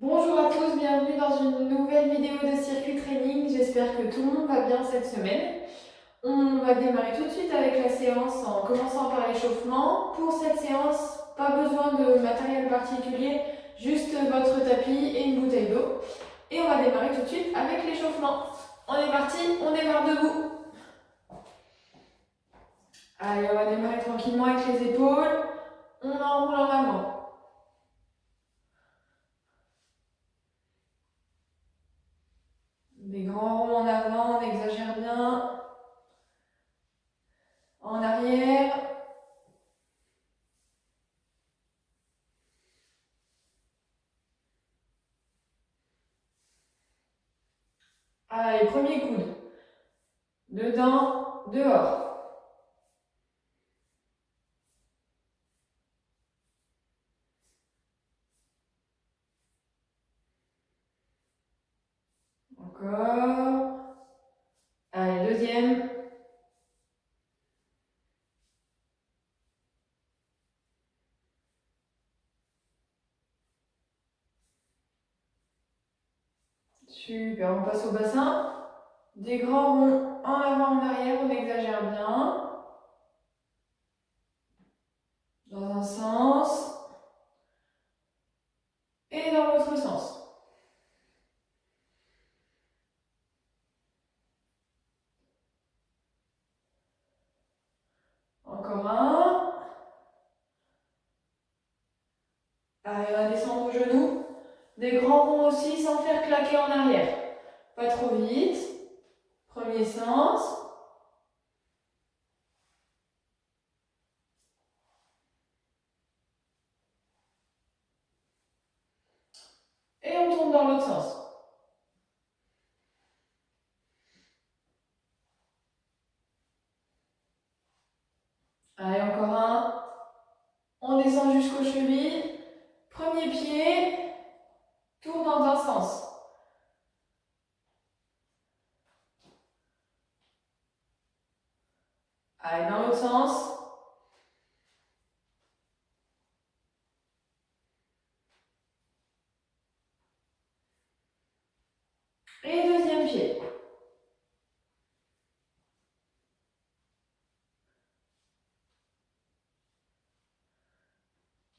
Bonjour à tous, bienvenue dans une nouvelle vidéo de circuit training. J'espère que tout le monde va bien cette semaine. On va démarrer tout de suite avec la séance en commençant par l'échauffement. Pour cette séance, pas besoin de matériel particulier, juste votre tapis et une bouteille d'eau. Et on va démarrer tout de suite avec l'échauffement. On est parti, on démarre debout. Allez, on va démarrer tranquillement avec les épaules. On enroule en avant. Des grands ronds en avant, on exagère bien. En arrière. Allez, premier coude. Dedans, dehors. Encore. Allez, deuxième. Super, on passe au bassin. Des grands ronds en avant, en arrière, on exagère bien. Dans un sens. Et dans l'autre sens. Encore un. Allez, on va descendre aux genoux. Des grands ronds aussi sans faire claquer en arrière. Pas trop vite. Premier sens. Et on tourne dans l'autre sens. Allez, encore un. On descend jusqu'aux chevilles. Premier pied. Tourne dans un sens. Allez, dans l'autre sens. Et deuxième pied.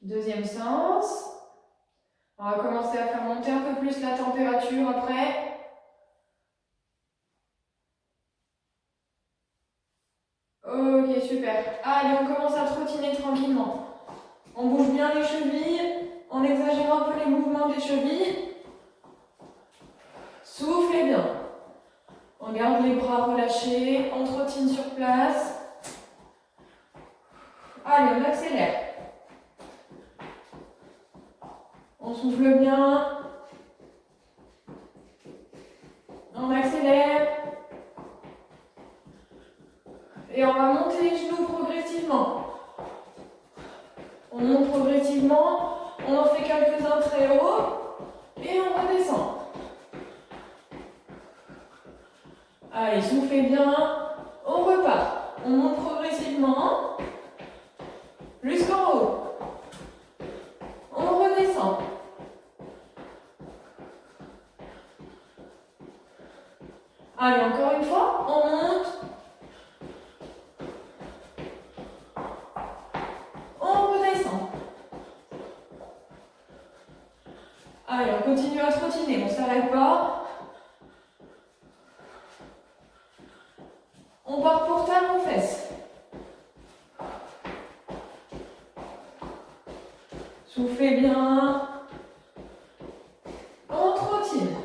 Deuxième sens. On va commencer à faire monter un peu plus la température après. Ok, super. Allez, on commence à trottiner tranquillement. On bouge bien les chevilles. On exagère un peu les mouvements des chevilles. Soufflez bien. On garde les bras relâchés. On trottine sur place. Allez, on accélère. On souffle bien. On accélère. Et on va monter les genoux progressivement. On monte progressivement. On en fait quelques-uns très haut. Et on redescend. Allez, soufflez bien. On repart. On monte progressivement. Jusqu'en haut. On redescend. Allez, encore une fois. On monte. On redescend. Allez, on continue à trottiner. On ne s'arrête pas. On part pour talons-fesses. Soufflez bien. On trottine.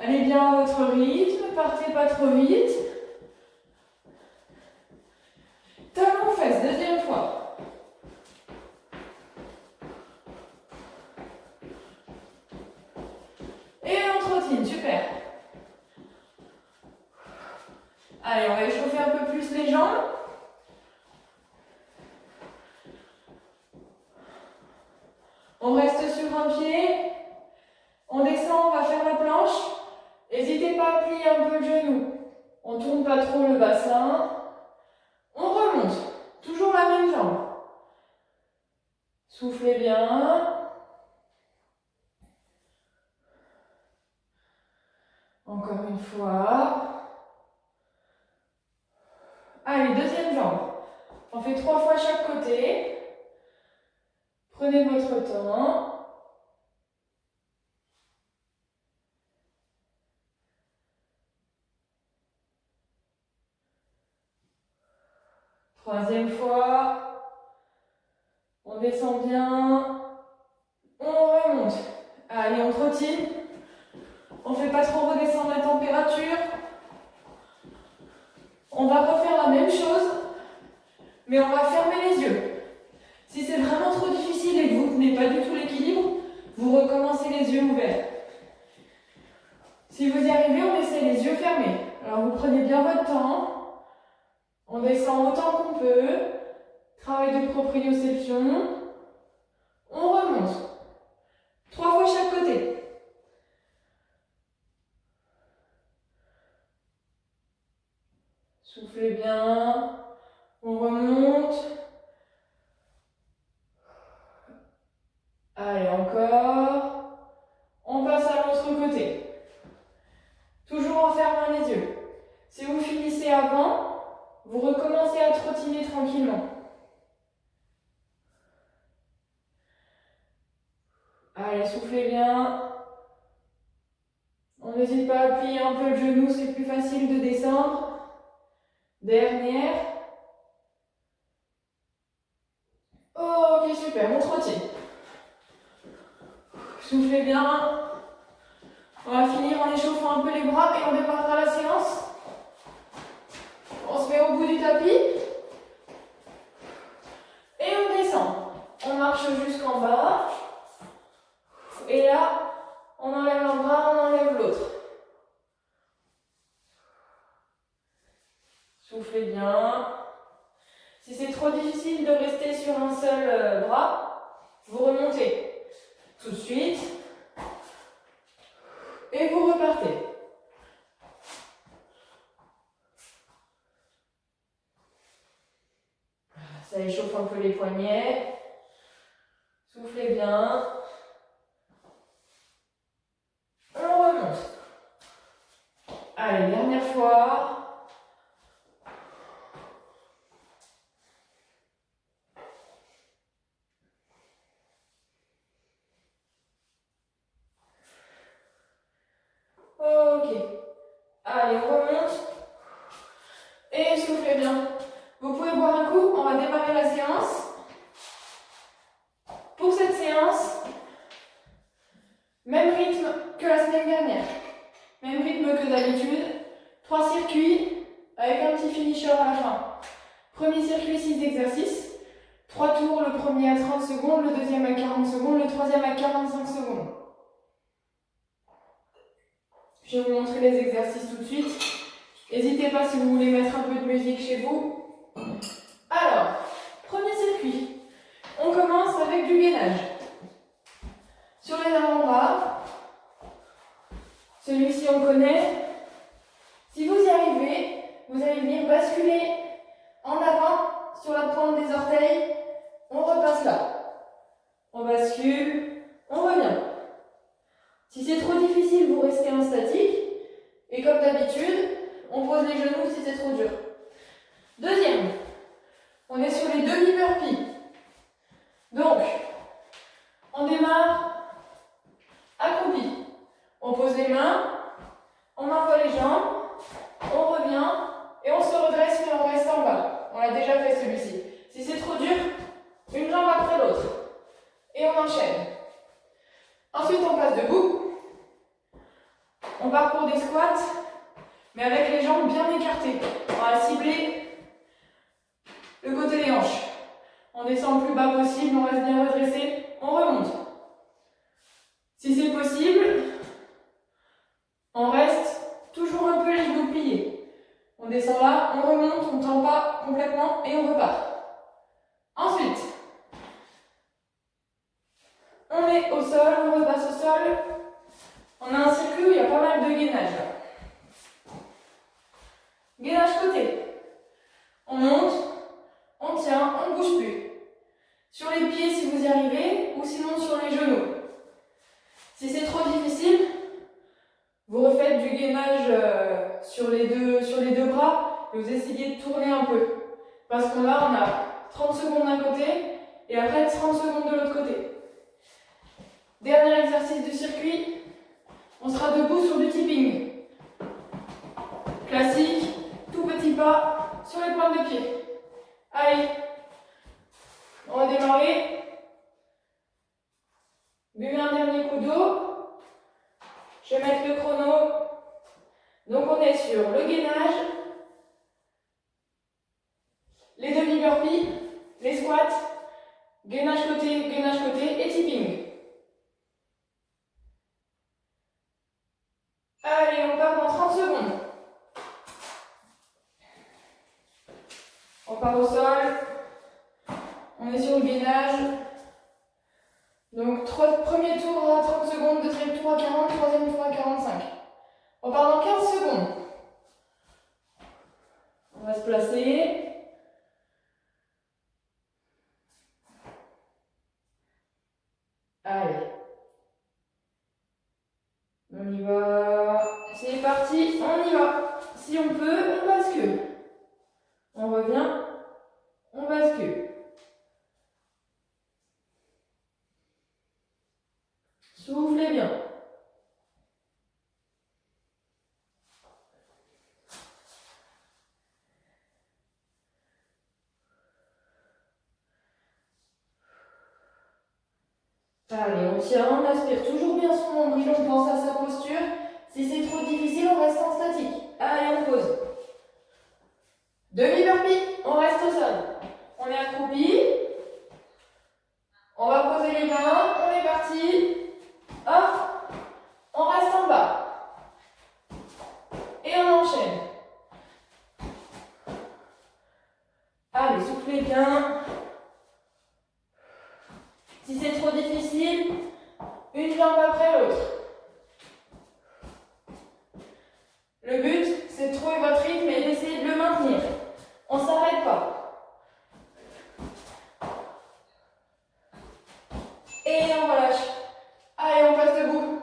Allez bien à votre rythme. Partez pas trop vite. Talons-fesses, deuxième fois. Et on trottine, super. Allez, on va échauffer un peu plus les jambes. On reste sur un pied. On descend, on va faire la planche. N'hésitez pas à plier un peu le genou. On ne tourne pas trop le bassin. On remonte. Toujours la même jambe. Soufflez bien. Encore une fois. Allez, deuxième jambe. On fait 3 fois chaque côté. Prenez votre temps. Troisième fois. On descend bien. On remonte. Allez, on trottine. On ne fait pas trop redescendre la température. On va refaire la même chose, mais on va fermer les yeux. Si c'est vraiment trop difficile et que vous ne tenez pas du tout l'équilibre, vous recommencez les yeux ouverts. Si vous y arrivez, on essaie les yeux fermés. Alors vous prenez bien votre temps. On descend autant qu'on peut. Travail de proprioception. On remonte. 3 fois chaque côté. Soufflez bien. On remonte. Allez, encore. On passe à l'autre côté. Toujours en fermant les yeux. Si vous finissez avant, vous recommencez à trottiner tranquillement. Allez, soufflez bien. On n'hésite pas à plier un peu le genou, c'est plus facile de descendre. Dernière. Ok, super, on trottine. Soufflez bien. On va finir en échauffant un peu les bras et on démarrera la séance. On se met au bout du tapis. Et on descend. On marche jusqu'en bas. Et là, on enlève un bras, on enlève l'autre. Soufflez bien. Si c'est trop difficile de rester sur un seul bras, vous remontez tout de suite. Et vous repartez. Ça échauffe un peu les poignets. Soufflez bien. On remonte. Allez, dernière fois. Ok. Allez, on remonte. Et soufflez bien. Vous pouvez boire un coup, on va démarrer la séance. Pour cette séance, même rythme que la semaine dernière. Même rythme que d'habitude. 3 circuits avec un petit finisher à la fin. Premier circuit, 6 exercices. 3 tours, le premier à 30 secondes, le deuxième à 40 secondes, le troisième à 45 secondes. Je vais vous montrer les exercices tout de suite. N'hésitez pas si vous voulez mettre un peu de musique chez vous. Alors, premier circuit. On commence avec du gainage. Sur les avant-bras. Celui-ci on connaît. Si vous y arrivez, vous allez venir basculer en avant sur la pointe des orteils. On repasse là. On bascule, on revient. Si c'est trop difficile, vous restez en statique. Et comme d'habitude, on pose les genoux si c'est trop dur. Deuxième, on est sur les demi-burpees. Donc, on démarre accroupi. On pose les mains, on envoie les jambes, on revient et on se redresse mais on reste en bas. On l'a déjà fait celui-ci. Si c'est trop dur, une jambe après l'autre. Et on enchaîne. Ensuite, on passe debout. On parcourt des squats, mais avec les jambes bien écartées. On va cibler le côté des hanches. On descend le plus bas possible, on reste bien redressé, on remonte. Si c'est possible, on reste toujours un peu les genoux pliés. On descend là, on remonte, on ne tend pas complètement et on repart. Ensuite, on est au sol, on repasse au sol. On a un circuit où il y a pas mal de gainage. Gainage côté. On monte, on tient, on ne bouge plus. sur les pieds si vous y arrivez, ou sinon sur les genoux. Si c'est trop difficile, vous refaites du gainage sur les deux bras et vous essayez de tourner un peu. Parce que là, on a 30 secondes d'un côté et après 30 secondes de l'autre côté. Dernier exercice du circuit, on sera debout sur du tipping. Classique, tout petit pas sur les pointes de pied. Allez, on va démarrer. Buvez un dernier coup d'eau. Je vais mettre le chrono. Donc on est sur le gainage, les demi-burpees, les squats, gainage côté et tipping. Allez, on part dans 30 secondes. On part au sol. On est sur le gainage. Donc, premier tour à 30 secondes, deuxième tour à 40, troisième tour à 45. On part dans 15 secondes. On va se placer. Allez. On y va. C'est parti, on y va. Si on peut, on bascule. On revient, on bascule. Soufflez bien. Allez, on tient, on aspire toujours bien son nombril, on pense à sa posture. Si c'est trop difficile, on reste en statique. Allez, on pose. Demi-burpee, on reste au sol. On est accroupi. On va poser les mains, on est parti. Hop, on reste en bas. Et on enchaîne. Allez, soufflez bien. Si c'est trop difficile, une jambe après l'autre. Le but, c'est de trouver votre rythme et d'essayer de le maintenir. On ne s'arrête pas. Et on relâche. Allez, on passe debout.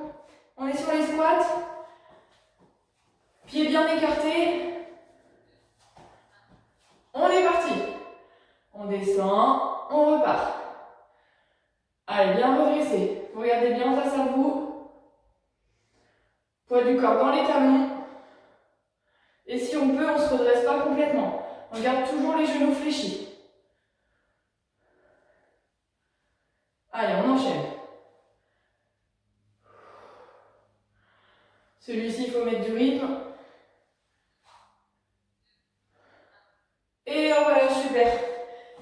On est sur les squats. Pieds bien écartés. On est parti. On descend, on repart. Allez, bien redresser. Vous regardez bien face à vous. Poids du corps dans les talons. Et si on peut, on ne se redresse pas complètement. On garde toujours les genoux fléchis. Allez, on enchaîne. Celui-ci, il faut mettre du rythme. Et voilà, super.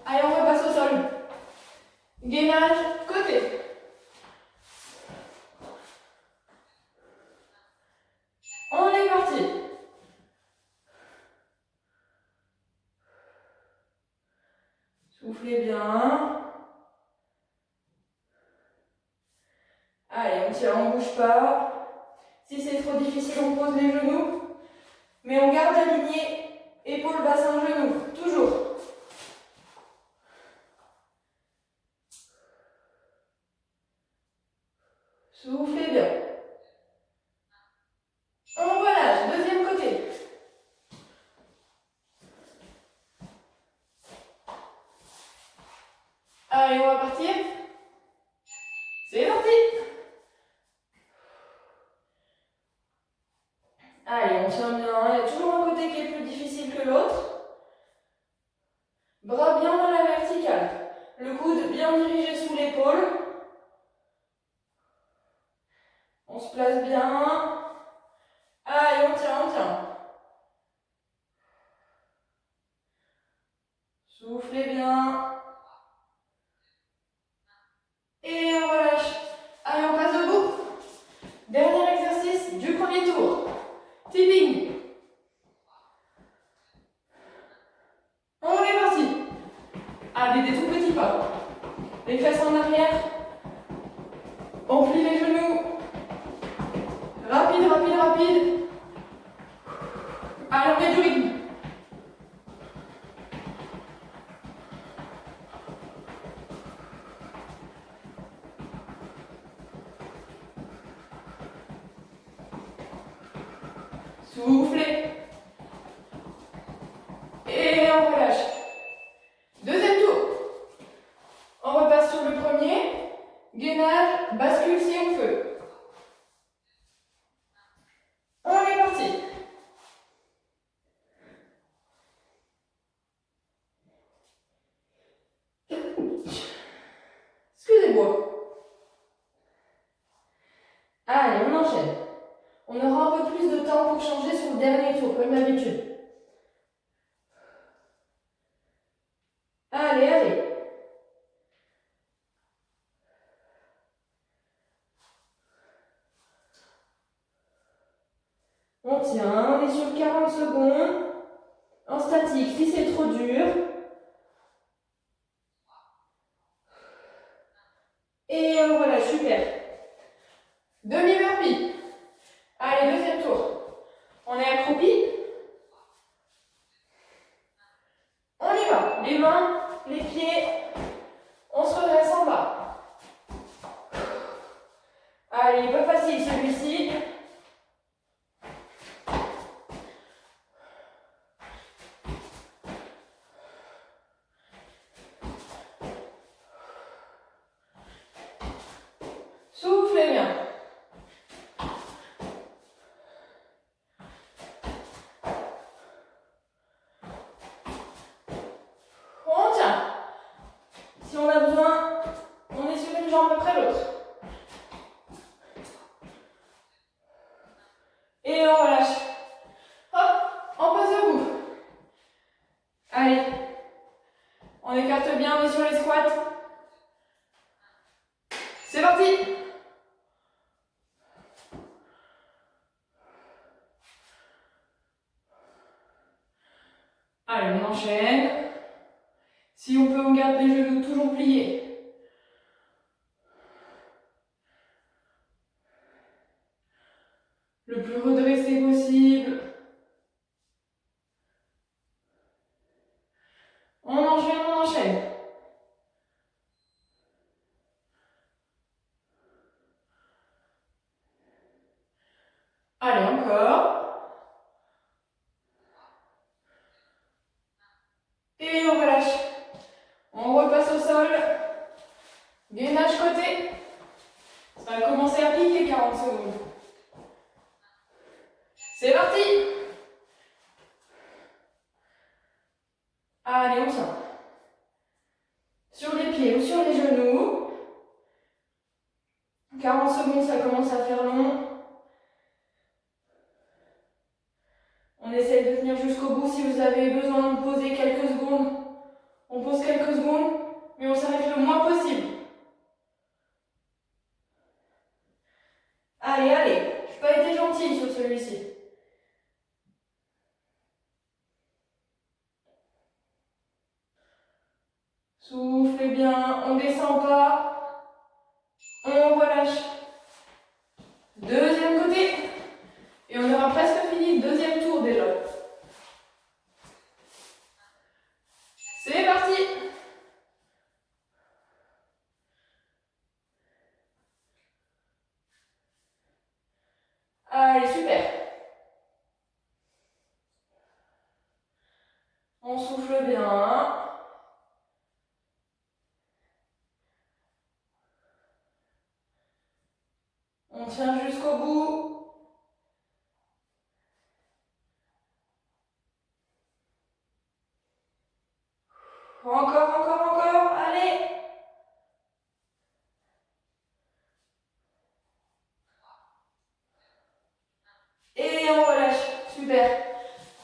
Allez, on repasse au sol. Gainage, côté. On est parti. Soufflez bien. Allez, on tient, on ne bouge pas. Si c'est trop difficile, on pose les genoux. Mais on garde aligné, épaules, bassin, genoux. Toujours. Soufflez bien. On relâche. Deuxième côté. Allez, on va partir. C'est parti. Allez, on tient bien. Il y a toujours un côté qui est plus difficile que l'autre. Bras bien dans la verticale. Le coude bien dirigé sous l'épaule. On se place bien. Allez, on tient, on tient. Soufflez bien. Et on relâche. Allez, on passe debout. Dernier exercice du premier tour. Tipping. On est parti. Allez, des tout petits pas. Les fesses en arrière. On plie les genoux. Rapidement. Soufflez. Et on relâche. Deuxième tour. On repasse sur le premier. Gainage, bascule si on peut. On est parti. Excusez-moi. Allez, on enchaîne. On aura un peu plus de temps pour changer sur le dernier tour, comme d'habitude. Allez, allez. On tient, on est sur 40 secondes. En statique, si c'est trop dur. Et voilà, super. Demi-burpee. Allez, deuxième tour. On est accroupi. On y va. Les mains, les pieds. On se redresse en bas. Allez, pas facile celui-ci. Soufflez bien. On tient. Si on a besoin, on est sur une jambe après l'autre. Et on relâche. Hop, on passe debout. Allez. On écarte bien, on est sur les squats. C'est parti. Allez, on enchaîne. Si on peut, on garde les genoux toujours pliés. Le plus redressé possible. On enchaîne, on enchaîne. Allez, encore. Et on relâche. On repasse au sol. Gainage côté. Ça va commencer à piquer 40 secondes. C'est parti. Allez, on tient. Sur les pieds ou sur les genoux. 40 secondes, ça commence à faire long. On essaie de tenir jusqu'au bout. Si vous avez besoin de poser quelques secondes, on pose quelques secondes, mais on s'arrête le moins possible. Allez, allez. Je n'ai pas été gentille sur celui-ci. Soufflez bien, on ne descend pas. On relâche. Deuxième côté. Et on aura presque fini le deuxième tour déjà. C'est parti. Allez, super. On souffle bien. On tient jusqu'au bout. Encore, encore, encore. Allez. Et on relâche. Super.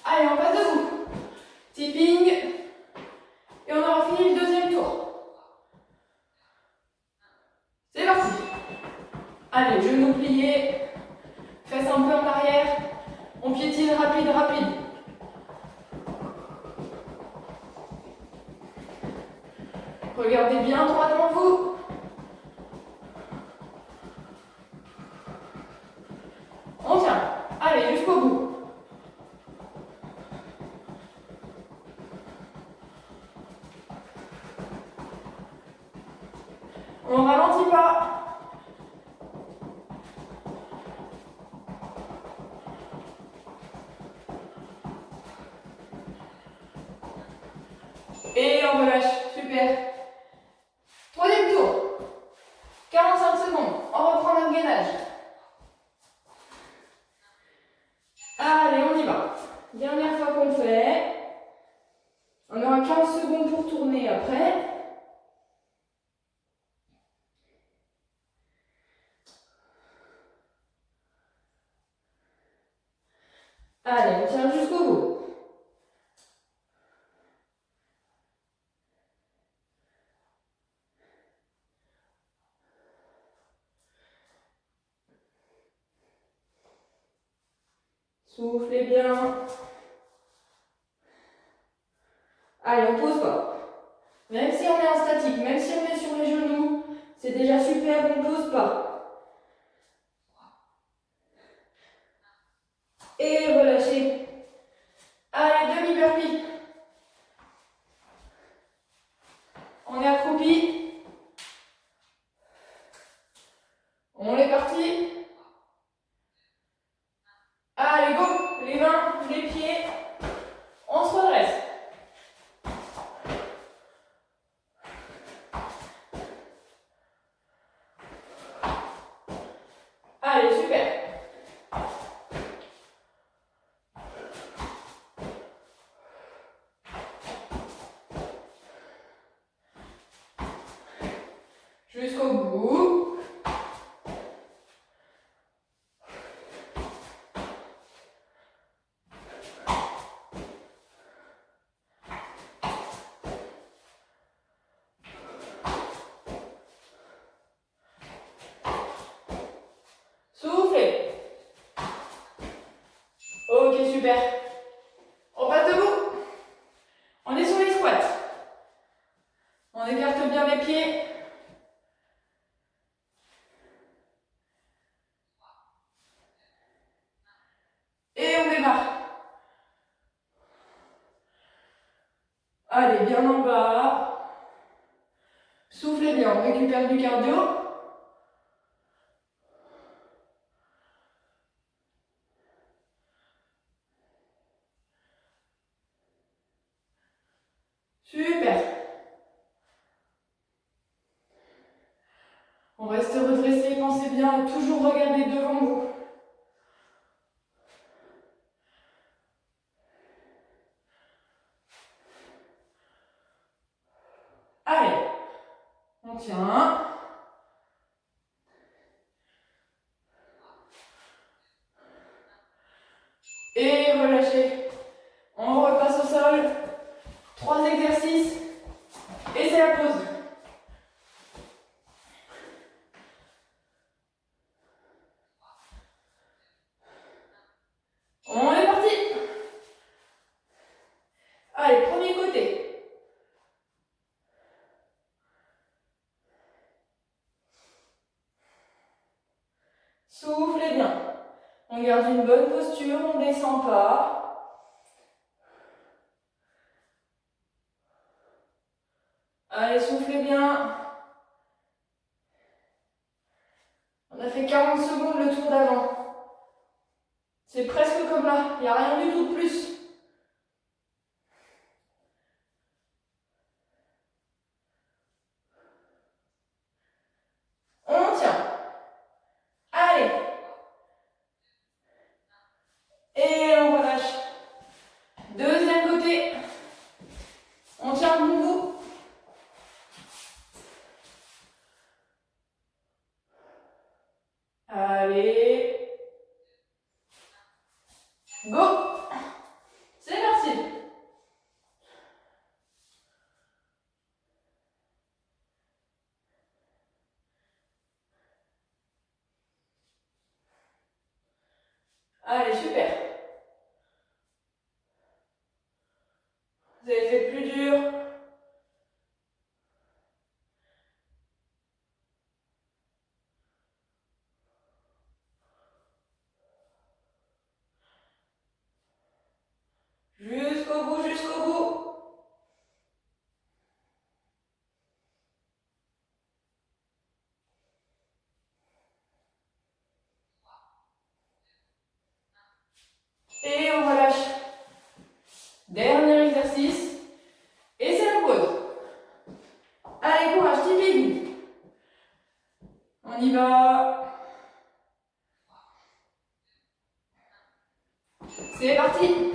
Allez, on passe debout. Tipping. Et on aura fini le deuxième tour. C'est parti. Allez, genoux pliés. Fesses un peu en arrière. On piétine rapide, rapide. Regardez bien droit devant vous. On tient. Allez, jusqu'au bout. On ralentit pas. Allez, on tient jusqu'au bout. Soufflez bien. Allez, on pose pas. Même si on est en statique, même si on est sur les genoux, c'est déjà super, on ne pose pas. Et relâchez. Allez, demi-burpee. On est accroupi. On est parti. Allez, go. Les mains, les pieds. On se redresse. Allez, super. Jusqu'au bout. Soufflez. Ok, super. On passe debout. On est sur les squats. On écarte bien les pieds. Et on démarre. Allez, bien en bas. Soufflez bien, on récupère du cardio. Super. On reste redressé, pensez bien à toujours regarder devant vous. Allez, on tient. Et relâchez. On repasse au sol. 3 exercices. Et c'est la pause. On est parti. Allez, premier côté. Soufflez bien. On garde une bonne posture, on ne descend pas. Allez, soufflez bien. On a fait 40 secondes le tour d'avant. C'est presque comme là, il n'y a rien du tout de plus. On tient. Allez. Et on relâche. Deuxième côté. On tient le bon bout. Allez. Go. C'est parti. Allez, super. Vous avez fait plus dur. Jusqu'au bout, jusqu'au bout. Et on relâche. Dernier exercice. Et c'est la pause. Allez, courage, typique. On y va. C'est parti.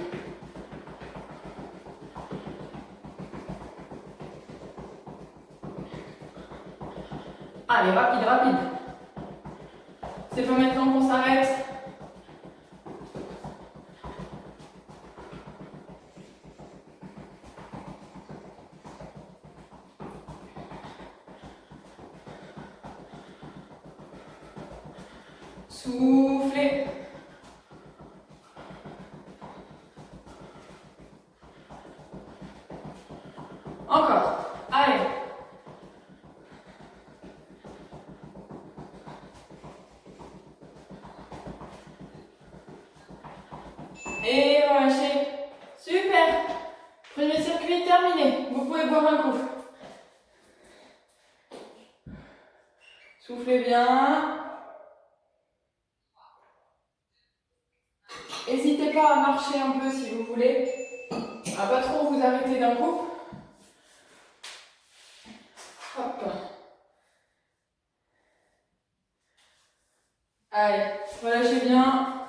Allez, rapide, rapide. C'est pas maintenant qu'on s'arrête. Soufflez. Encore. Allez. Et relâchez. Super. Premier circuit terminé. Vous pouvez boire un coup. Soufflez bien. N'hésitez pas à marcher un peu si vous voulez. À pas trop vous arrêter d'un coup. Hop. Allez, relâchez bien.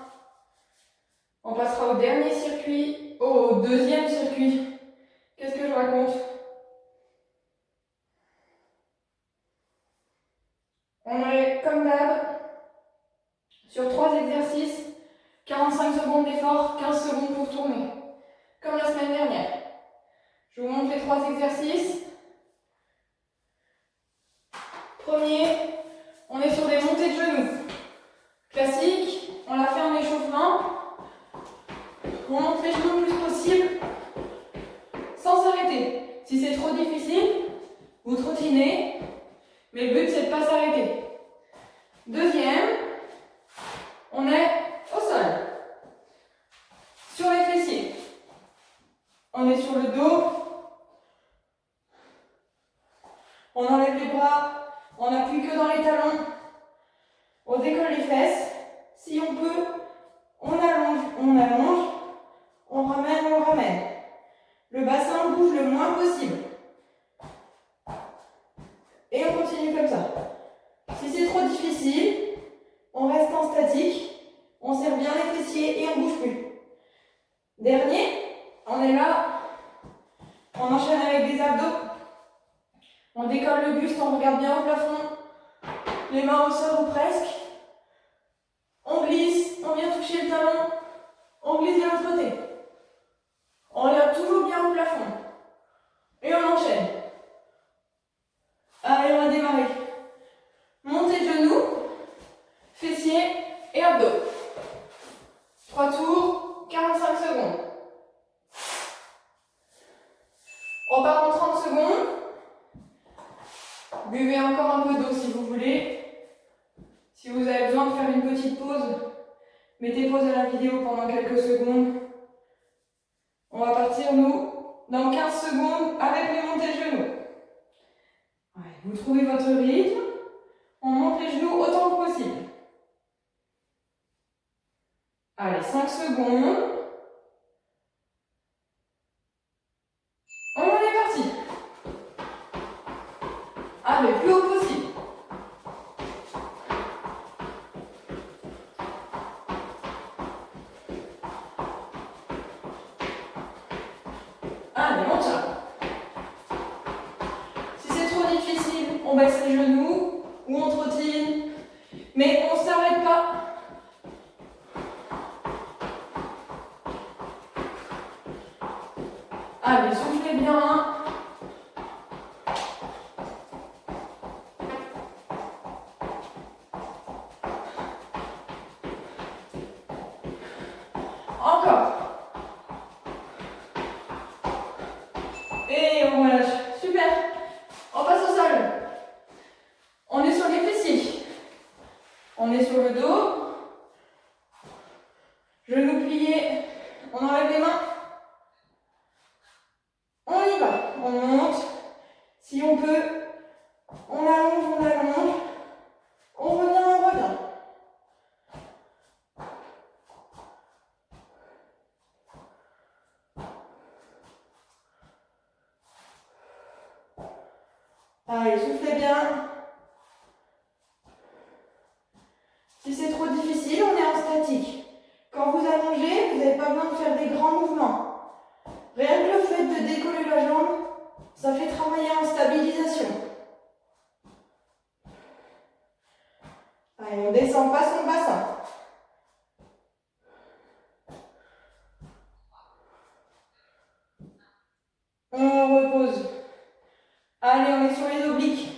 On passera au dernier circuit, au deuxième circuit. Qu'est-ce que je raconte? On est comme d'hab sur 3 exercices, 45 secondes d'effort, 15 secondes pour tourner. Comme la semaine dernière. Je vous montre les 3 exercices. Premier, on est sur des montées de genoux. Classique, on l'a fait en échauffement. On monte les genoux le plus possible sans s'arrêter. Si c'est trop difficile, vous trottinez, mais le but c'est de ne pas s'arrêter. Deuxième, on est au sol, sur les fessiers. On est sur le dos, on enlève les bras, on n'appuie que dans les talons, on décolle les fesses. Si on peut, on allonge, on ramène. Le bassin bouge le moins possible. Et on continue comme ça. Si c'est trop difficile, on reste en statique, on serre bien les fessiers et on ne bouge plus. Dernier, on est là, on enchaîne avec des abdos. On décolle le buste, on regarde bien au plafond, les mains au sol ou presque. On glisse, on vient toucher le talon, on glisse de l'autre côté. On regarde toujours bien au plafond. Et on enchaîne. Allez, on va démarrer. Montée de genoux, fessiers et abdos. 3 tours, 45 secondes. On part en 30 secondes. Buvez encore un peu d'eau si vous voulez. Si vous avez besoin de faire une petite pause, mettez pause à la vidéo pendant quelques secondes. On va partir, nous, dans 15 secondes avec les montées de genoux. Ouais, vous trouvez votre rythme. On monte les genoux autant que possible. Allez, 5 secondes. On est parti. Allez, plus haut possible. Allez, on tient. Si c'est trop difficile, on baisse les genoux ou on trottine, mais on ne s'arrête pas. Allez, soufflez bien. Encore. Et on relâche. Super. On passe au sol. On est sur les fessiers. On est sur le dos. Genoux pliés. On enlève les mains. On y va. On monte. Si on peut, on allonge. On revient. Allez, soufflez bien. Si c'est trop difficile, on est en statique. Quand vous allongez, vous n'avez pas besoin de faire des grands mouvements. Rien que le fait de décoller la jambe, ça fait travailler en stabilisation. Allez, on descend pas son bassin. On repose. Allez, on est sur les obliques.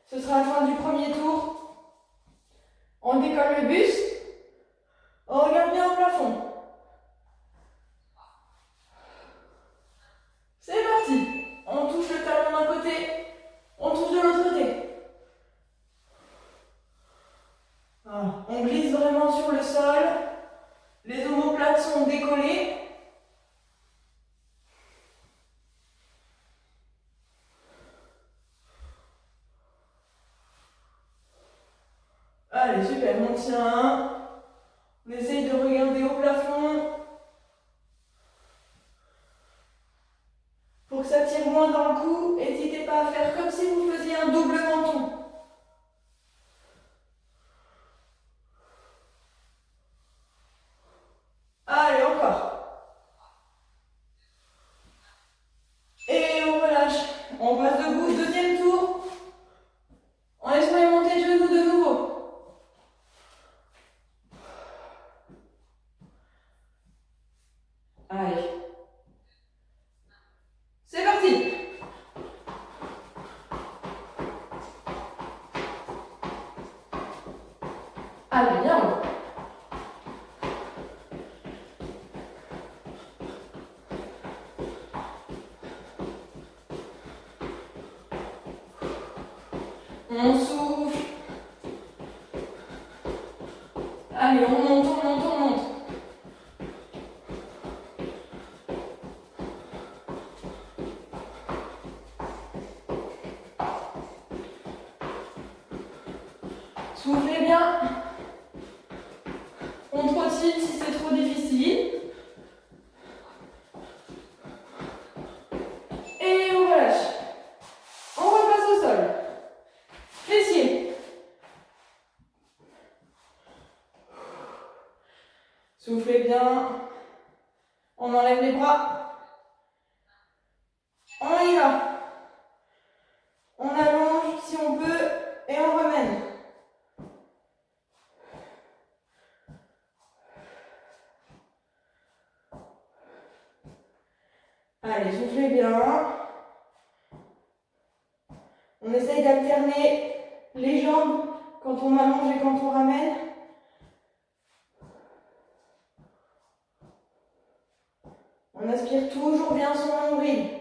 Ce sera la fin du premier tour. On décolle le buste. Voilà. On glisse vraiment sur le sol. Les omoplates sont décollées. Allez, super, on tient. On essaye de regarder au plafond. Pour que ça tire moins dans le cou, n'hésitez pas à faire comme si vous faisiez un double menton. Allez, encore. Et on relâche. On passe debout, deuxième tour. On laisse moyen monter de genoux de nouveau. Allez. C'est parti. Allez, bien haut. On souffle. Allez, on monte, on monte, on monte. Soufflez bien. On trottine si c'est trop difficile. Et on relâche. On repasse au sol. Fessiers. Soufflez bien. On enlève les bras. On y va. On allonge si on peut et on remène. Allez, soufflez bien. On essaye d'alterner les jambes quand on allonge et quand on ramène. On aspire toujours bien son nombril.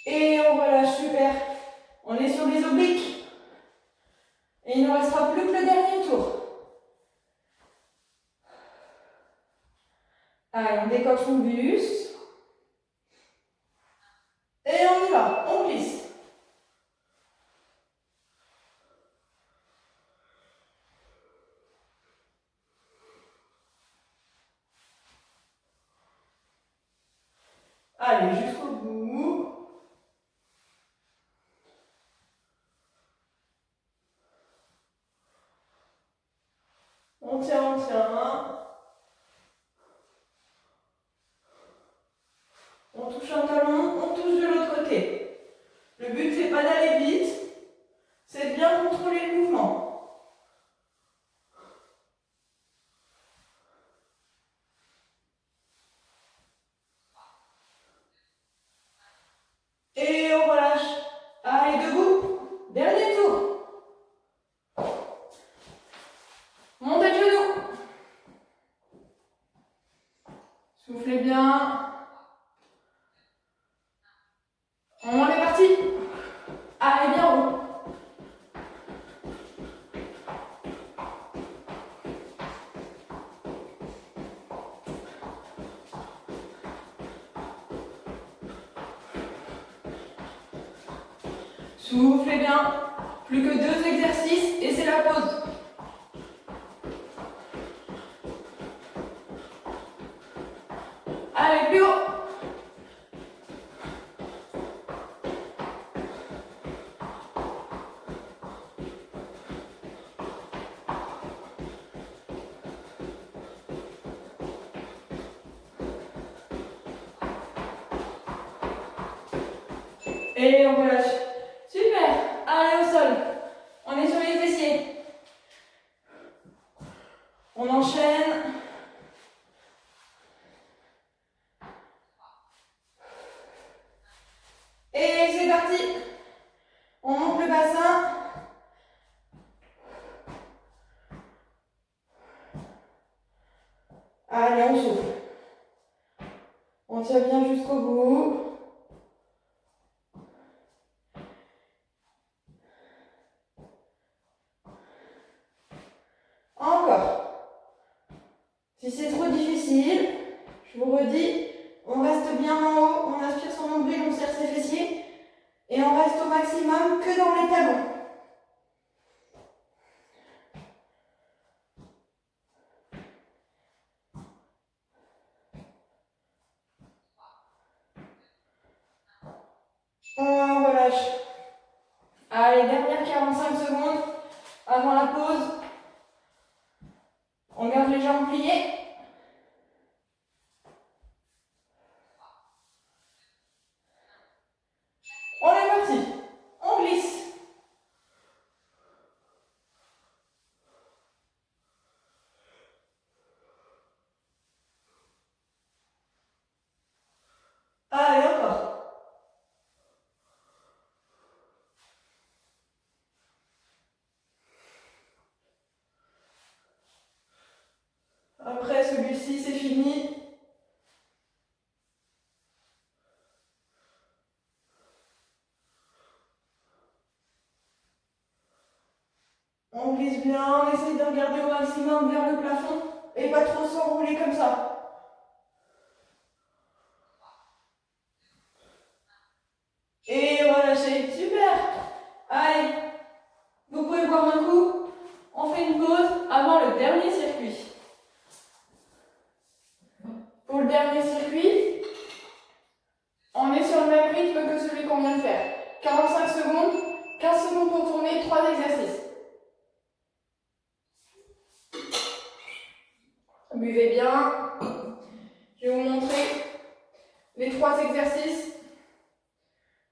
Et on relâche, super. On est sur les obliques. Et il ne nous restera plus que le dernier tour. Allez, on décolle son buste. Et on y va, on glisse. Allez, jusqu'au bout. On tient, on tient. On touche un talon, on touche de l'autre côté. Le but, c'est pas d'aller vite, c'est de bien contrôler le mouvement. Et on relâche. Allez, debout. Dernier tour. Montez de genoux. Soufflez bien. On est parti. Allez, bien haut. Soufflez bien. Plus que 2 exercices et c'est la pause. Allez, plus haut. Et on relâche. Super. Allez au sol. On est sur les fessiers. On enchaîne. Et c'est parti. On monte le bassin. Allez, on souffle. On tient bien jusqu'au bout. Encore. Si c'est trop difficile, je vous redis, on reste bien en haut, on aspire son nombril, on serre ses fessiers et on reste au maximum que dans les talons. On relâche. Allez, dernière 45 secondes avant la pause. On garde les jambes pliées. On est parti. On glisse. Allez, encore. Après celui-ci, c'est fini. On glisse bien, on essaye de regarder au maximum vers le plafond et pas trop s'enrouler comme ça. Et relâchez, super. Allez, vous pouvez boire un coup. On fait une pause avant le dernier circuit. Pour le dernier circuit, on est sur le même rythme que celui qu'on vient de faire. 45 secondes, 15 secondes pour tourner, 3 exercices. Buvez bien. Je vais vous montrer les 3 exercices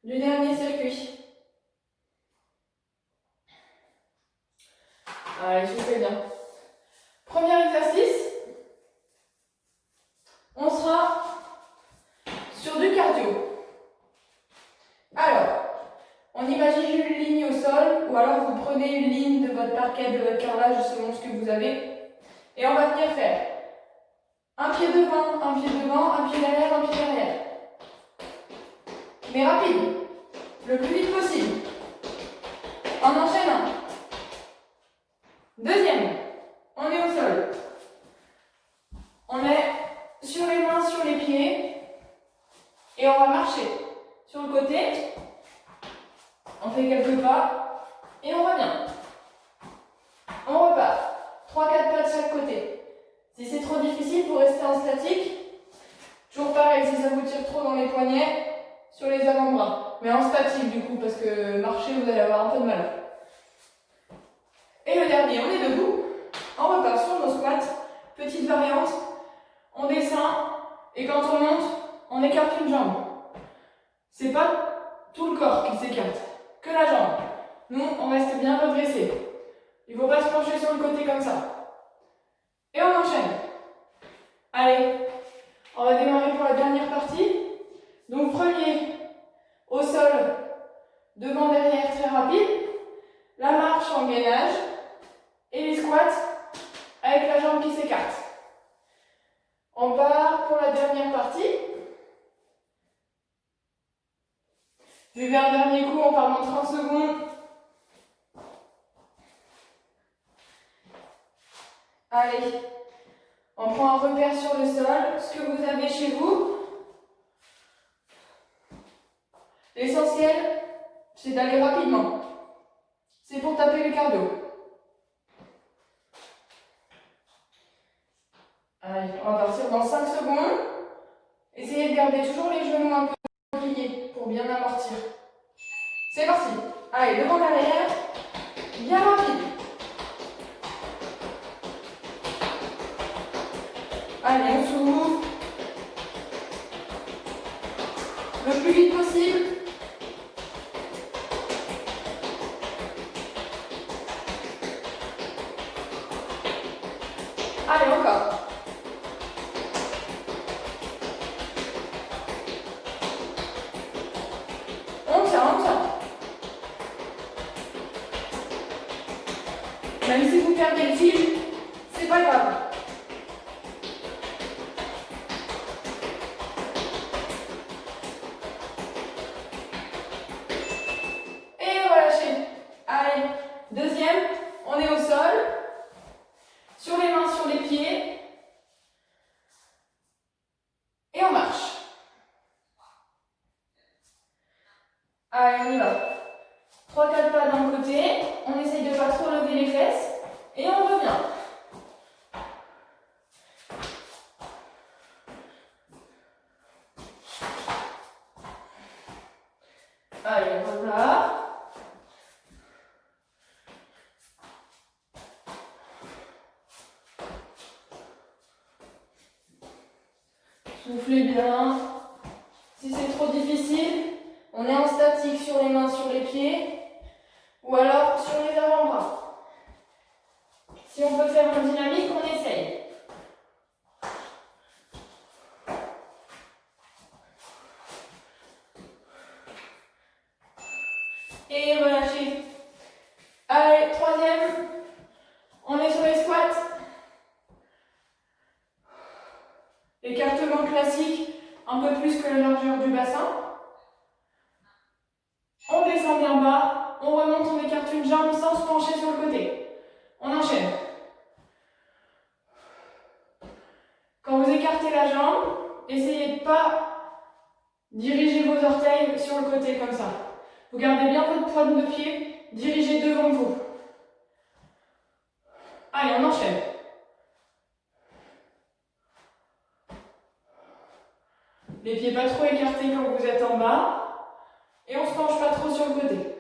du dernier circuit. Allez, je vous fais bien. Premier exercice, on sera sur du cardio. Alors, on imagine une ligne au sol, ou alors vous prenez une ligne de votre parquet, de votre carrelage, selon ce que vous avez, et on va venir faire un pied devant, un pied devant, un pied derrière, un pied derrière. Mais rapide, le plus vite possible. En enchaînant. Deuxième, on est au sol. On est sur les mains, sur les pieds, et on va marcher sur le côté. On fait quelques pas, et on revient. On repart. 3-4 pas de chaque côté. Si c'est trop difficile pour rester en statique, toujours pareil, si ça vous tire trop dans les poignets, sur les avant-bras. Mais en statique du coup, parce que marcher, vous allez avoir un peu de mal. Et le dernier, on est debout. On repart sur nos squats. Petite variante. On descend, et quand on monte, on écarte une jambe. C'est pas tout le corps qui s'écarte, que la jambe. Nous, on reste bien redressé. Il ne faut pas se pencher sur le côté comme ça. Et on enchaîne. Allez, on va démarrer pour la dernière partie. Donc premier, au sol, devant, derrière, très rapide. La marche en gainage. Et les squats avec la jambe qui s'écarte. On part pour la dernière partie. Buvez un dernier coup, on part dans 30 secondes. Allez, on prend un repère sur le sol, ce que vous avez chez vous. L'essentiel, c'est d'aller rapidement. C'est pour taper le cardio. Allez, on va partir dans 5 secondes. Essayez de garder toujours les genoux un peu pliés pour bien amortir. C'est parti. Allez, devant derrière, bien rapide. Allez, on s'ouvre. Le plus vite possible. Allez, encore. On tient, on tient. Même si vous perdez le fil, c'est pas grave. Allez, on y va. 3-4 pas d'un côté. On essaye de pas trop lever les fesses. Et on revient. Allez, on repart. Soufflez bien. Si c'est trop difficile, on est en statique sur les mains, sur les pieds, ou alors sur les avant-bras. Si on peut faire un dynamique, on essaye. Et relâchez. Allez, troisième. On est sur les squats. Écartement classique, un peu plus que la largeur du bassin. On descend bien bas, on remonte, on écarte une jambe sans se pencher sur le côté. On enchaîne. Quand vous écartez la jambe, essayez de ne pas diriger vos orteils sur le côté comme ça. Vous gardez bien votre pointe de pied, dirigez devant vous. Allez, on enchaîne. Les pieds pas trop écartés quand vous êtes en bas. Et on ne se penche pas trop sur le côté.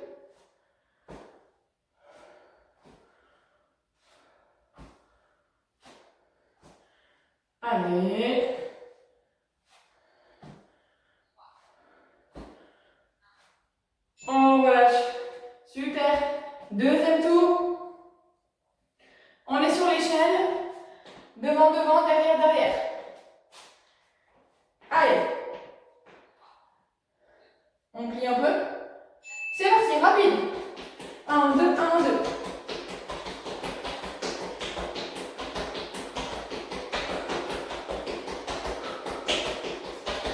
Allez. On relâche. Super. Deuxième tour. On est sur l'échelle. Devant, devant, derrière, derrière. Allez. On plie un peu. C'est parti, rapide. 1, 2, 1, 2.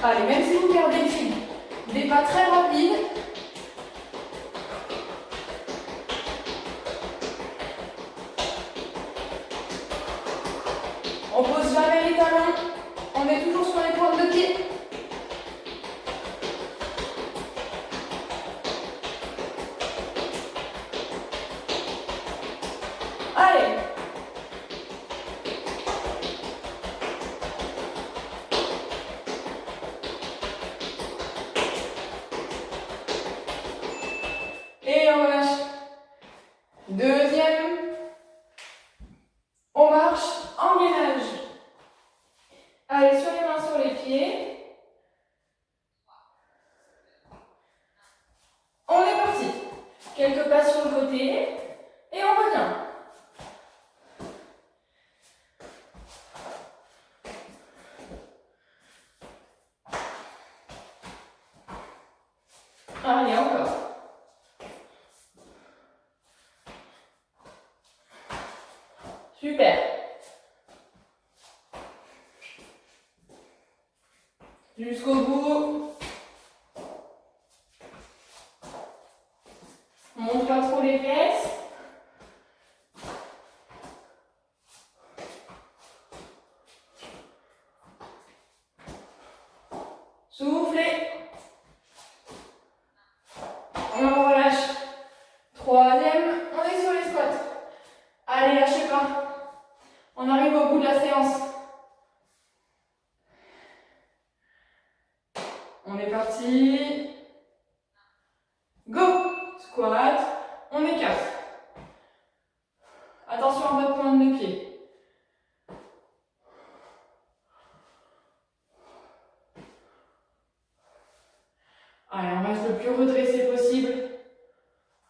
Allez, même si vous perdez le fil, des pas très rapides. On pose jamais les talons. On est toujours sur les pointes de pied. Allez. Et on relâche. Deuxième. On marche en gainage. Allez, sur les mains, sur les pieds. On est parti. Quelques pas sur le côté. Et on revient. Allez, encore. Super. Jusqu'au bout. On monte pas trop les fesses. Soufflez. On relâche. Troisième, on est sur les squats. Allez, lâchez pas. On arrive au bout de la séance. On est parti. Go. Squat. On écarte. Attention à votre pointe de pied. Allez, on reste le plus redressé possible.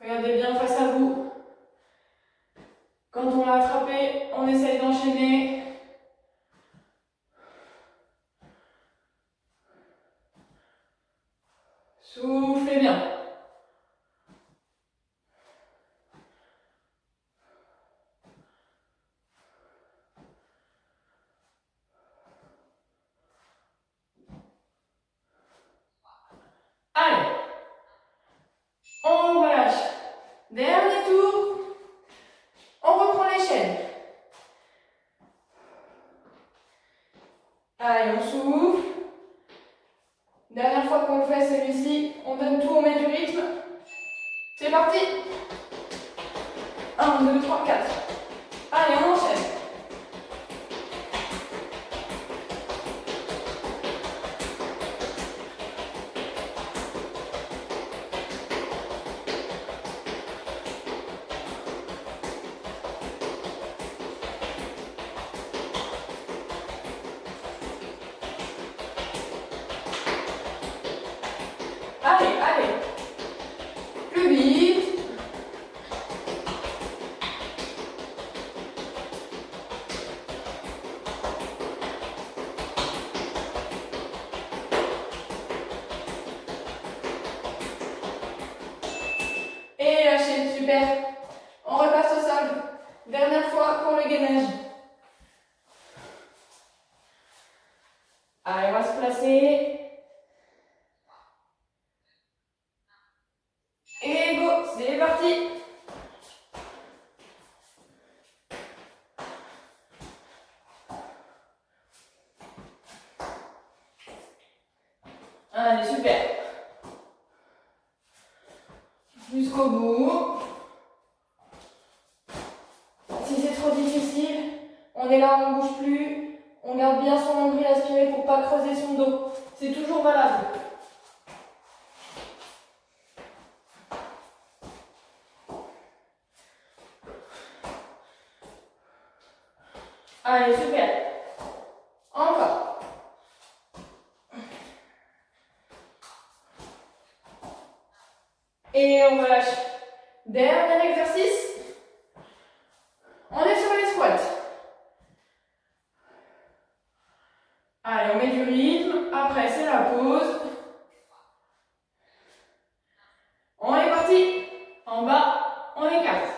Regardez bien face à vous. Quand on l'a attrapé, on essaye d'enchaîner. Soufflez bien. Allez. On relâche. Dernier tour. On reprend l'échelle. Allez, on souffle. Dernière fois qu'on le fait celui-ci, on donne tout, on met du rythme. parti. 1, 2, 3, 4. Allez, on enchaîne. Allez, allez. Plus vite. Et lâchez, super. On repasse au sol. Dernière fois pour le gainage. Allez, on va se placer. Et go, c'est parti. Allez, super. Jusqu'au bout. Si c'est trop difficile, on est là, on ne bouge plus. On garde bien son nombril aspiré pour ne pas creuser son dos. C'est toujours valable. Allez, super. Encore. Et on relâche. Dernier exercice. On est sur les squats. Allez, on met du rythme. Après, c'est la pause. On est parti. En bas, on écarte.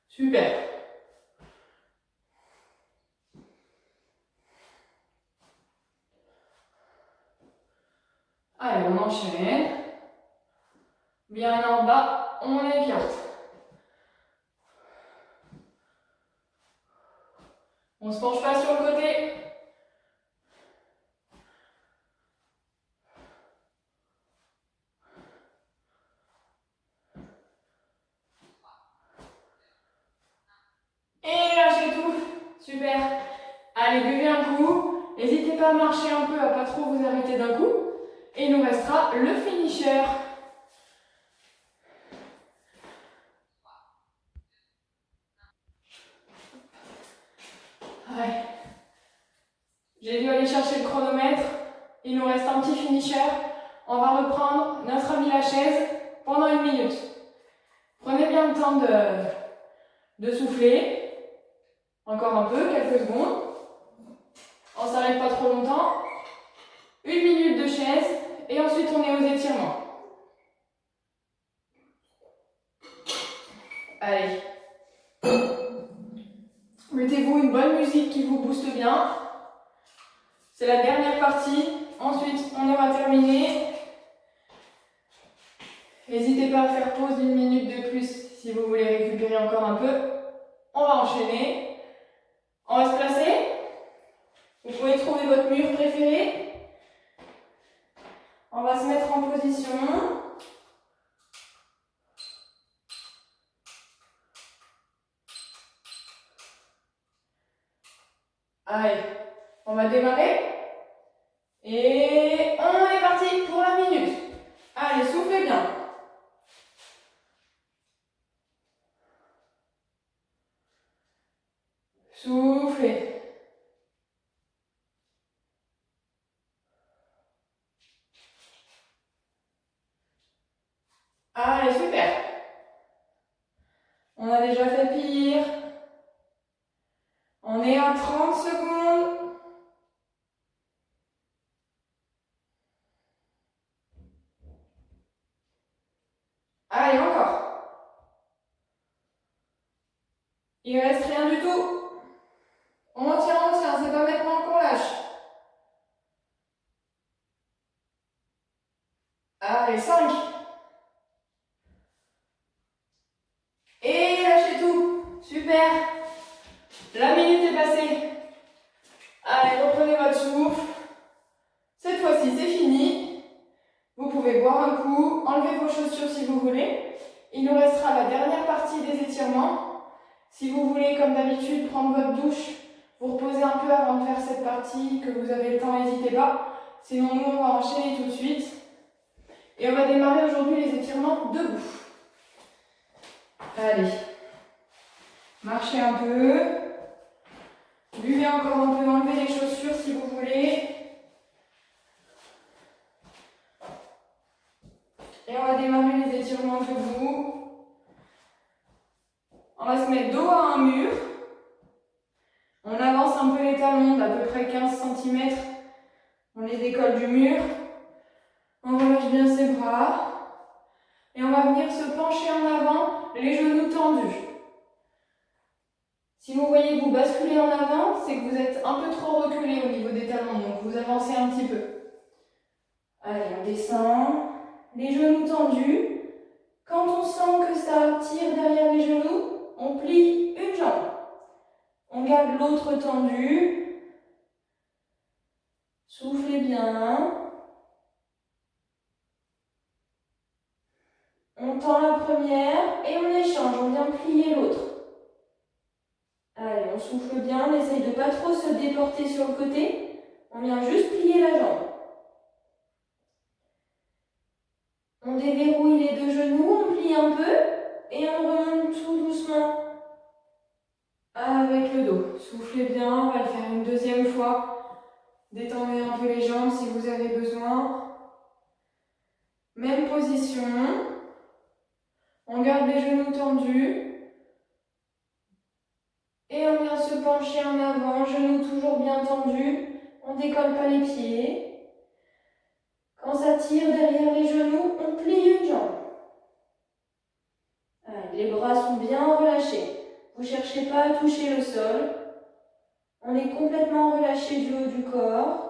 Super. Allez, on enchaîne. Bien en bas, on écarte. On ne se penche pas sur le côté. Et lâchez tout. Super. Allez, buvez un coup. N'hésitez pas à marcher un peu, à pas trop vous arrêter d'un coup. Et il nous restera le finisher. Ouais. J'ai dû aller chercher le chronomètre. Il nous reste un petit finisher. On va reprendre notre ami la chaise pendant 1 minute. Prenez bien le temps de souffler. Encore un peu, quelques secondes. On ne s'arrête pas trop longtemps. 1 minute de chaise et ensuite on est aux étirements. Allez. Mettez-vous une bonne musique qui vous booste bien. C'est la dernière partie. Ensuite, on aura terminé. N'hésitez pas à faire pause d'1 minute de plus si vous voulez récupérer encore un peu. On va enchaîner. On va se placer. Vous pouvez trouver votre mur préféré. On va se mettre en position. Allez, on va démarrer. Et on est parti pour la minute. Allez, soufflez bien. Soufflez. Allez, super. On a déjà fait pire. On est à 30 secondes. Allez, encore. Il reste rien du tout. On tient, c'est pas maintenant qu'on lâche. Allez, 5. Et lâchez tout. Super. La minute vos chaussures si vous voulez. Il nous restera la dernière partie des étirements. Si vous voulez, comme d'habitude, prendre votre douche, vous reposez un peu avant de faire cette partie, que vous avez le temps, n'hésitez pas. Sinon, nous, on va enchaîner tout de suite. Et on va démarrer aujourd'hui les étirements debout. Allez. Marchez un peu. Buvez encore un peu, enlevez les chaussures si vous voulez. Et on va démarrer les étirements debout. On va se mettre dos à un mur. On avance un peu les talons d'à peu près 15 cm. On les décolle du mur. On relâche bien ses bras. Et on va venir se pencher en avant, les genoux tendus. Si vous voyez que vous basculez en avant, c'est que vous êtes un peu trop reculé au niveau des talons, donc vous avancez un petit peu. Allez, on descend, les genoux tendus. Quand on sent que ça tire derrière les genoux, on plie une jambe. On garde l'autre tendue. Soufflez bien. On tend la première et on échange, on vient plier l'autre. Allez, on souffle bien, on essaye de ne pas trop se déporter sur le côté. On vient juste plier la jambe. On déverrouille les deux genoux, on plie un peu et on remonte tout doucement avec le dos. Soufflez bien, on va le faire une deuxième fois. Détendez un peu les jambes si vous avez besoin. Même position. On garde les genoux tendus. Et on vient se pencher en avant, genoux toujours bien tendus. On ne décolle pas les pieds. Quand ça tire derrière les genoux, on plie une jambe. Allez, les bras sont bien relâchés. Vous ne cherchez pas à toucher le sol. On est complètement relâché du haut du corps.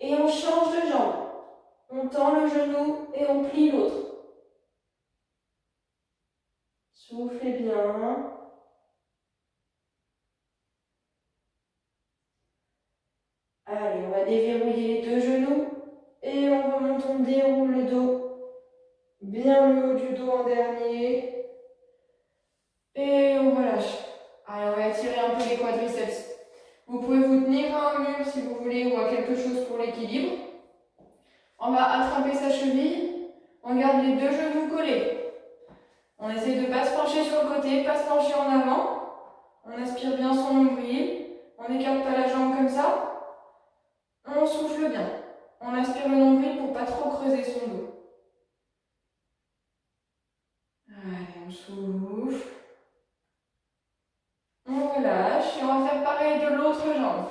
Et on change de jambe. On tend le genou et on plie l'autre. Soufflez bien. Allez, on va déverrouiller les deux genoux. Et on remonte, on déroule le dos. Bien le haut du dos en dernier. Et on relâche. Allez, on va étirer un peu les quadriceps. Vous pouvez vous tenir à un mur si vous voulez ou à quelque chose pour l'équilibre. On va attraper sa cheville. On garde les deux genoux collés. On essaie de ne pas se pencher sur le côté, pas se pencher en avant. On aspire bien son nombril. On n'écarte pas la jambe comme ça. On souffle bien. On aspire le nombril pour ne pas trop creuser son dos. Allez, on souffle. On relâche et on va faire pareil de l'autre jambe.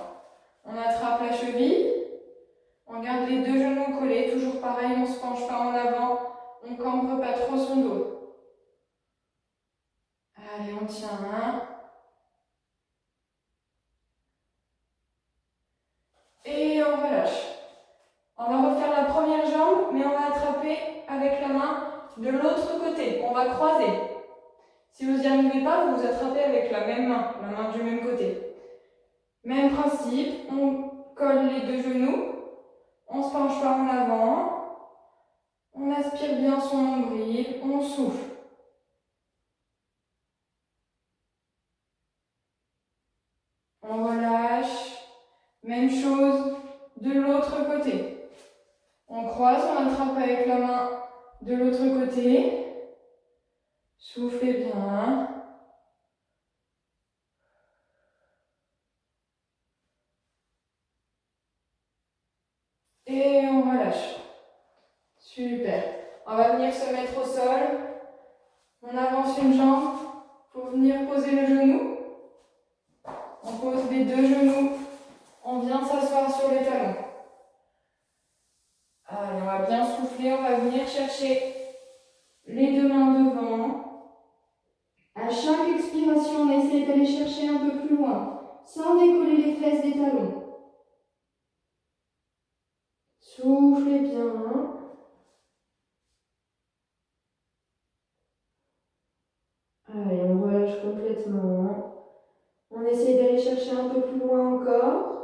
On attrape la cheville. On garde les deux genoux collés. Toujours pareil, on ne se penche pas en avant. On ne cambre pas trop son dos. Allez, on tient. Et on relâche. On va refaire la première jambe, mais on va attraper avec la main de l'autre côté. On va croiser. Si vous n'y arrivez pas, vous vous attrapez avec la même main, la main du même côté. Même principe, on colle les deux genoux, on ne se penche pas en avant, on aspire bien son nombril, on souffle. On relâche, même chose de l'autre côté. On croise, on attrape avec la main de l'autre côté. Soufflez bien. Et on relâche. Super. On va venir se mettre au sol. On avance une jambe pour venir poser le genou. On pose les deux genoux. On vient s'asseoir sur les talons. Allez, on va bien souffler. On va venir chercher les deux mains devant. À chaque expiration, on essaie d'aller chercher un peu plus loin, sans décoller les fesses des talons. Soufflez bien. Allez, on relâche complètement. On essaie d'aller chercher un peu plus loin encore.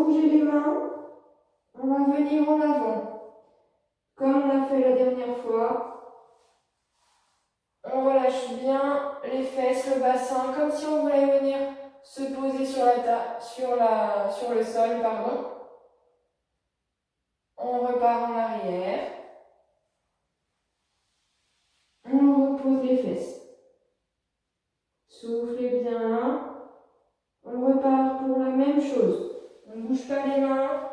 bouger les mains, on va venir en avant, comme on a fait la dernière fois. On relâche bien les fesses, le bassin, comme si on voulait venir se poser sur le sol, pardon. On repart en arrière. On repose les fesses. Soufflez bien. On repart pour la même chose. On ne bouge pas les mains.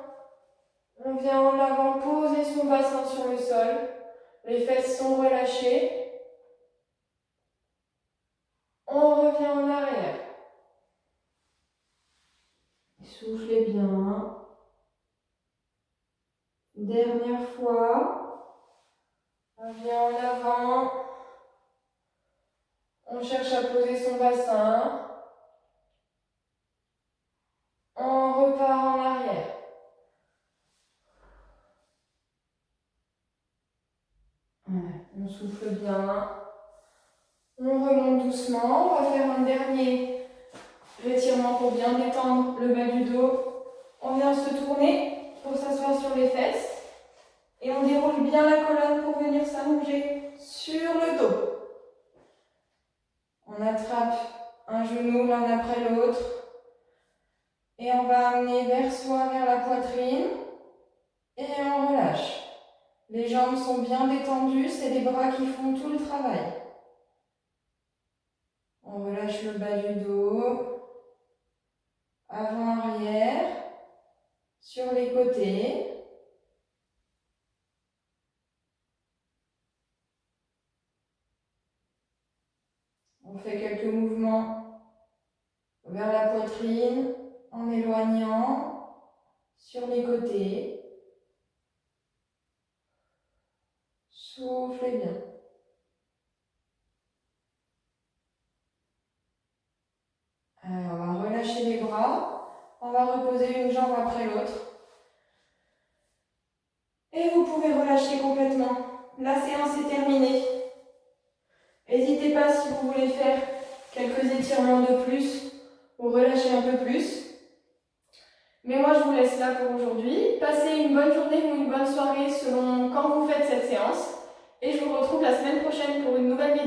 On vient en avant poser son bassin sur le sol. Les fesses sont relâchées. On revient en arrière. Soufflez bien. Dernière fois. On vient en avant. On cherche à poser son bassin. On repart en arrière. On souffle bien. On remonte doucement. On va faire un dernier étirement pour bien détendre le bas du dos. On vient se tourner pour s'asseoir sur les fesses. Et on déroule bien la colonne pour venir s'allonger sur le dos. On attrape un genou l'un après l'autre. Et on va amener vers soi, vers la poitrine. Et on relâche. Les jambes sont bien détendues, c'est les bras qui font tout le travail. On relâche le bas du dos. Avant, arrière. Sur les côtés. On fait quelques mouvements vers la poitrine en éloignant sur les côtés. Soufflez bien. Alors, on va relâcher les bras. On va reposer une jambe après l'autre. Et vous pouvez relâcher complètement. La séance est terminée. N'hésitez pas si vous voulez faire quelques étirements de plus ou relâcher un peu plus. Mais moi, je vous laisse là pour aujourd'hui. Passez une bonne journée ou une bonne soirée selon quand vous faites cette séance. Et je vous retrouve la semaine prochaine pour une nouvelle vidéo.